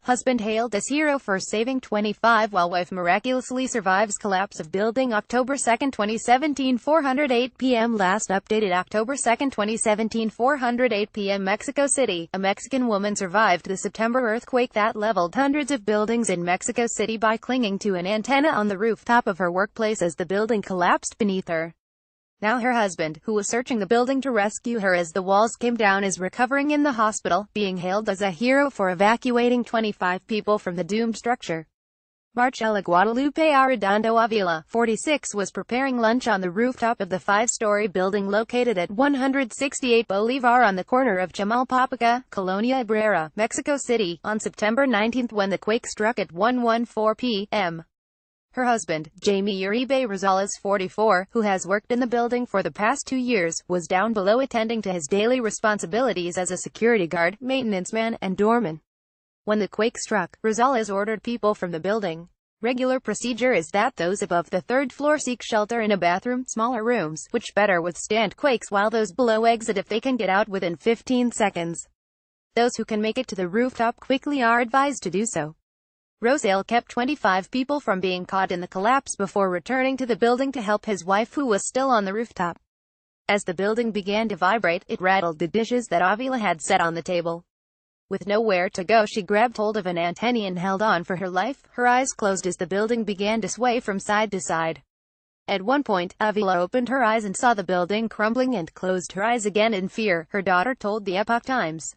Husband hailed as hero for saving 25 while wife miraculously survives collapse of building. October 2, 2017, 4:08 p.m. Last updated October 2, 2017, 4:08 p.m. Mexico City. A Mexican woman survived the September earthquake that leveled hundreds of buildings in Mexico City by clinging to an antenna on the rooftop of her workplace as the building collapsed beneath her. Now her husband, who was searching the building to rescue her as the walls came down, is recovering in the hospital, being hailed as a hero for evacuating 25 people from the doomed structure. Marcela Guadalupe Arredondo Avila, 46, was preparing lunch on the rooftop of the 5-story building located at 168 Bolivar on the corner of Chamalpapaca, Colonia Ibrera, Mexico City, on September 19 when the quake struck at 1:14 p.m. Her husband, Jaime Uribe Rosales, 44, who has worked in the building for the past 2 years, was down below attending to his daily responsibilities as a security guard, maintenance man, and doorman. When the quake struck, Rosales ordered people from the building. Regular procedure is that those above the third floor seek shelter in a bathroom, smaller rooms, which better withstand quakes, while those below exit if they can get out within 15 seconds. Those who can make it to the rooftop quickly are advised to do so. Rosales kept 25 people from being caught in the collapse before returning to the building to help his wife, who was still on the rooftop. As the building began to vibrate, it rattled the dishes that Avila had set on the table. With nowhere to go, she grabbed hold of an antenna and held on for her life, her eyes closed as the building began to sway from side to side. At one point, Avila opened her eyes and saw the building crumbling and closed her eyes again in fear, her daughter told the Epoch Times.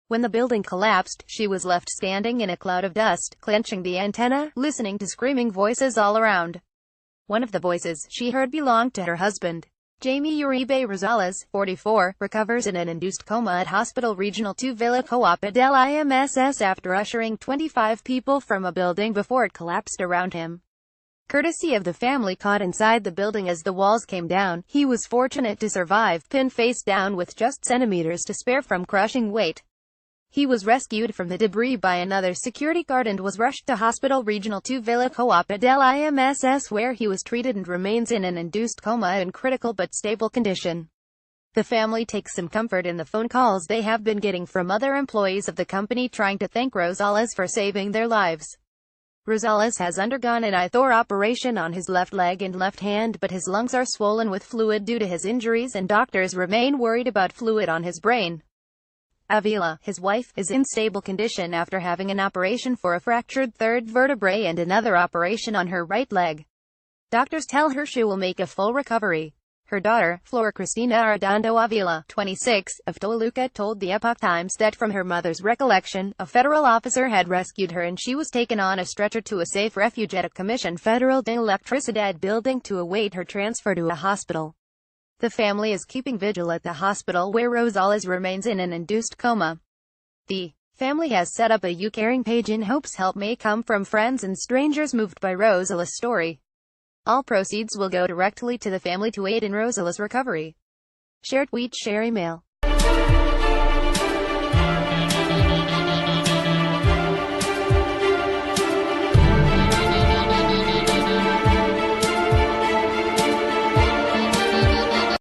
When the building collapsed, she was left standing in a cloud of dust, clenching the antenna, listening to screaming voices all around. One of the voices she heard belonged to her husband. Jaime Uribe Rosales, 44, recovers in an induced coma at Hospital Regional 2 Villa Coapa del IMSS after ushering 25 people from a building before it collapsed around him. Courtesy of the family caught inside the building as the walls came down, he was fortunate to survive, pinned face down with just centimeters to spare from crushing weight. He was rescued from the debris by another security guard and was rushed to Hospital Regional 2 Villa Coapa del IMSS, where he was treated and remains in an induced coma in critical but stable condition. The family takes some comfort in the phone calls they have been getting from other employees of the company trying to thank Rosales for saving their lives. Rosales has undergone an ITHOR operation on his left leg and left hand, but his lungs are swollen with fluid due to his injuries and doctors remain worried about fluid on his brain. Avila, his wife, is in stable condition after having an operation for a fractured third vertebrae and another operation on her right leg. Doctors tell her she will make a full recovery. Her daughter, Flor Cristina Arredondo Avila, 26, of Toluca, told the Epoch Times that from her mother's recollection, a federal officer had rescued her and she was taken on a stretcher to a safe refuge at a Comisión Federal de Electricidad building to await her transfer to a hospital. The family is keeping vigil at the hospital where Rosales remains in an induced coma. The family has set up a YouCaring page in hopes help may come from friends and strangers moved by Rosales' story. All proceeds will go directly to the family to aid in Rosales' recovery. Share tweet, share email.